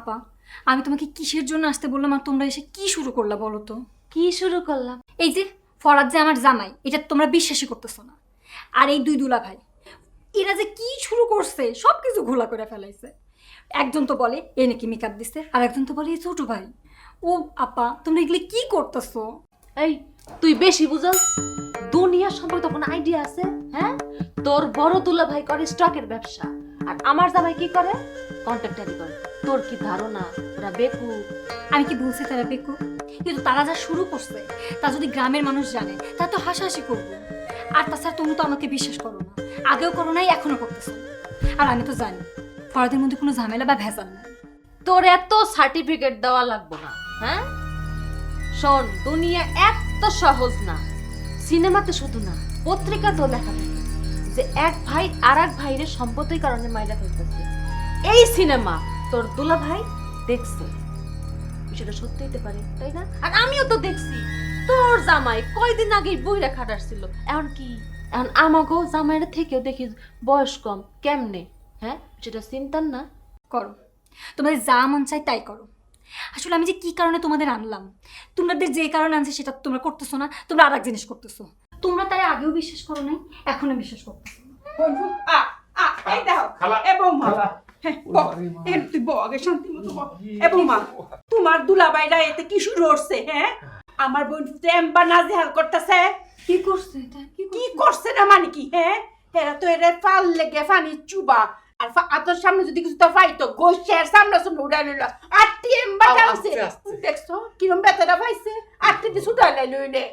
আপা, আমি তোমাকে কিসের জন্য আসতে বললাম আর তোমরা এসে কি শুরু করলা বলো তো? কি শুরু করলাম? এই যে ফরাদ যে আমার জামাই, এটা তোমরা বিশ্বাসই করতেছো না। আর এই দুই দুলা ভাই, এরা যে কি শুরু করছে সব কিছু ঘোলা করে ফেলাইছে। একজন তো বলে এ নাকি মেকআপ দিচ্ছে, আর একজন তো বলে এই ছোট ভাই। ও আপা, তোমরা এগুলি কি করতেছো? এই তুই বেশি বুঝস। দুনিয়া সম্পর্কে কোনো আইডিয়া আছে? হ্যাঁ, তোর বড় দুলা ভাই করে স্টকের ব্যবসা, আর আমার জামাই কি করে? কন্ট্রাক্টারি করে। তোর কি ধারণা ওরা বেকু? আমি কি বলছি তারা বেকু? কিন্তু তারা যা শুরু করছে তা যদি গ্রামের মানুষ জানে তা তো হাসাহাসি করবো। আর তাছাড়া তুমি তো আমাকে বিশ্বাস করো না, আগেও করো নাই, এখনো করতেছো না। আর আমি তো জানি ফরাদের মধ্যে কোনো ঝামেলা বা ভেজাল নাই। তোর এত সার্টিফিকেট দেওয়া লাগবে না। হ্যাঁ শোন, দুনিয়া এত সহজ না। সিনেমাতে শুধু না, পত্রিকাতেও লেখা থাকে যে এক ভাই আর এক ভাইয়ের সম্পত্তির কারণে মাইরা ফেলতেছে। এই সিনেমা তোর দুলা ভাই দেখছে, বিষয়টা সত্যি হতে পারে, তাই না? আর আমিও তো দেখছি তোর জামাই কয়দিন আগেই বইরা খাটাচ্ছিল। এখন কি, এখন আমাকেও জামাইয়ের থেকেও দেখি বয়স কম কেমনে? হ্যাঁ, সেটা চিন্তার না? করো, তোমাদের যা মন চাই তাই করো। আসলে আমি যে কি কারণে তোমাদের আনলাম, তোমাদের যে কারণে আনছে সেটা তোমরা করতেছো না, তোমরা আর এক জিনিস করতেছো। তোমরা তাই আগেও বিশ্বাস করো নাই, এখনো বিশ্বাস করতেছো না। বন্ধু এই দেখো এ বৌমা, হ্যাঁ তুই বউ আগে শান্তি মতো বল। এ বৌমা, তোমার দুলাভাইরা এতে কি শুরু হচ্ছে? হ্যাঁ, আমার বোন এম্বা নাজেহাল করতেছে। কি করছে এটা? কি করছে না মানে কি? হ্যাঁ, এরা তো এরা পাল লেগে ফানি চুবা, আর আতর সামনে যদি কিছু তো পাইতো গোশের সামনে সামনে উড়াই লইল। আটটি এম্বা টানছে, দেখছো কিরম বেতাটা পাইছে? আটটি দিয়ে ছুটাই লইলে।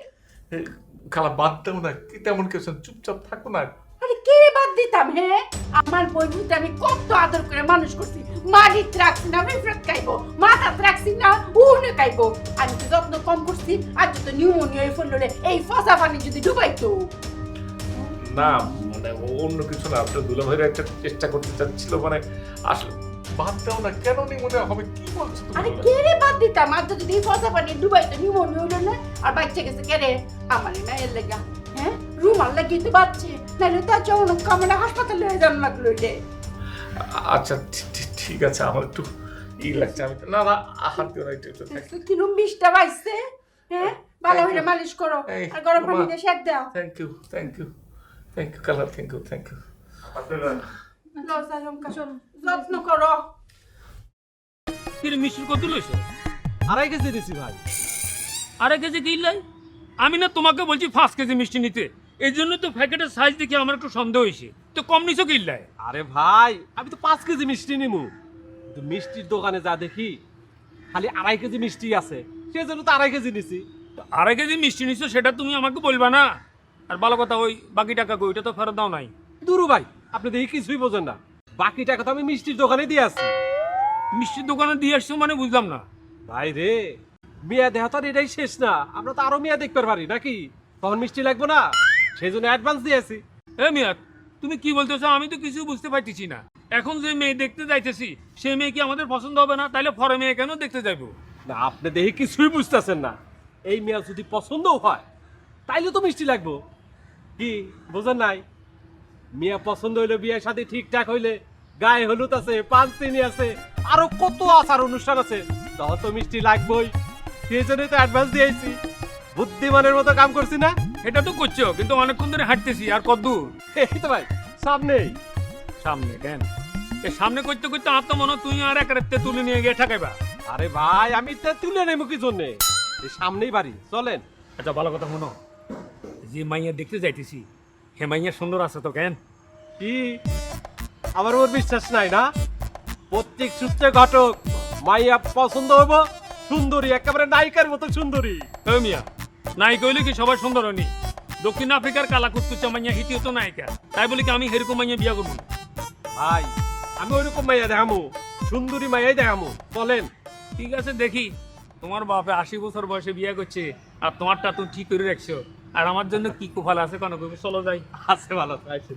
খালা বাদ দাও না, কি তেমন কিছু, চুপচাপ থাকো না। আরে কে বাদ দিতাম? হ্যাঁ, আমার বন্ধুটা আমি কত আদর করে মানুষ করছি। মাটিতে রাখছি না ফেফরাত খাইবো, মাথাতে রাখছি না উনে খাইবো। আমি তো যত্ন কম করছি, আর যত নিউমোনিয়া হয়ে ফেললে এই ফসা পানি যদি ডুবাইতো। না মানে অন্য কিছু না, আপনার দুলাভাইরা একটা চেষ্টা করতে চাচ্ছিল, মানে আসলে বাদ দাও না, কেন মনে হবে? কি বলছো তুমি? আরে কে রে বাদ দিতাম? আর যদি এই ফসা পানি ডুবাইতো নিউমোনিয়া হইল না। আর বাচ্চা গেছে কে রে? আমার না এর লেগা। হ্যাঁ, রুমাল লাগিয়ে তো বাচ্চে, নাহলে তার যখন কামড়ে হাসপাতালে হয়ে যান লাগলো রে। আচ্ছা ঠিক আছে, আমার একটু লাগছে, আমি না না হাত দিও না, একটু থাকি। কিরম বিষটা বাইছে। হ্যাঁ, ভালো করে মালিশ করো আর গরম পানি দিয়ে সেক দাও। থ্যাংক ইউ কালা, থ্যাংক ইউ। যত্ন করো। কিরে মিষ্টির কত লইছো? 2.5 কেজি দিছি ভাই। 2.5 কেজি কিনলাই? আমি না তোমাকে বলছি 5 কেজি মিষ্টি নিতে, এই জন্য তো প্যাকেটের সাইজ দেখে আমার একটু সন্দেহ হয়েছে। তো কম নিছো কিনলাই? আরে ভাই, আমি তো 5 কেজি মিষ্টি নিমু, কিন্তু মিষ্টির দোকানে যা দেখি খালি 2.5 কেজি মিষ্টি আছে, সেজন্য তো 2.5 কেজি নিছি। 2.5 কেজি মিষ্টি নিছো সেটা তুমি আমাকে বলবা না। আর ভালো কথা, ওই বাকি টাকা কই? ওইটা তো ফেরত দাও নাই। দুরু ভাই, আপনি দেখি কিছুই বোঝেন না। বাকি টাকা তো আমি মিষ্টির দোকানে দিয়ে আসছি। মিষ্টির দোকানে দিয়ে আসছো মানে বুঝলাম না। ভাই রে, মিয়া দেহা তো আর এটাই শেষ না, আমরা তো আরো মিয়া দেখতে পারি নাকি? তখন মিষ্টি লাগবো না, সেই জন্য অ্যাডভান্স দিয়েছি। এ মিয়া, তুমি কি বলতেছো? আমি তো কিছু বুঝতে পারতেছি না। এখন যে মেয়ে দেখতে যাইতেছি সেই মেয়ে কি আমাদের পছন্দ হবে না? তাইলে পরে মেয়ে কেন দেখতে যাইবো? না, আপনি দেখি কিছুই বুঝতেছেন না। এই মিয়া যদি পছন্দও হয় তাইলে তো মিষ্টি লাগবো। কি বোঝেন নাই? মিয়া পছন্দ হইলে বিয়ের সাথে ঠিকঠাক হইলে গায়ে হলুদ আছে, পান চিনি আছে, আরো কত আচার অনুষ্ঠান আছে, তখন তো মিষ্টি লাগবেই। সেই জন্যই তো অ্যাডভান্স দিয়েছি। বুদ্ধিমানের মতো কাম করছি না? এটা তো করছো, কিন্তু অনেকক্ষণ ধরে হাঁটতেছি। আর কত দূর? এই তো ভাই সামনেই। সামনে কেন? এ সামনে করতে করতে আমার তো মনে হয় তুই আর এক রাত্রে তুলে নিয়ে গিয়ে ঠেকাইবা। আরে ভাই, আমি তো তুলে নেবো কি জন্যে? এই সামনেই বাড়ি, চলেন। আচ্ছা ভালো কথা শোনো, যে মাইয়া দেখতে যাইতেছি হে মাইয়া সুন্দর আছে তো কেন? কি আমার ওর বিশ্বাস নাই না? প্রত্যেক সূত্রে ঘটক মাইয়া পছন্দ হবো সুন্দরী, একেবারে নায়িকার মতো সুন্দরী। ও মিয়া, নায়িকা হইলে কি সবাই সুন্দর হয়নি? দক্ষিণ আফ্রিকার কালা কুচকুচা মাইয়া হিতি হতো নায়িকা, তাই বলি কি আমি সেরকম মাইয়া বিয়া করবো? ভাই, আমি ওইরকম মাইয়া দেখামু, সুন্দরী মাইয়াই দেখামু, চলেন। ঠিক আছে, দেখি। তোমার বাপে 80 বছর বয়সে বিয়ে করছে আর তোমারটা তুমি ঠিক করে রাখছো, আর আমার জন্য কি কুফাল আছে কোনো? চলো যাই। আছে ভালো আছে।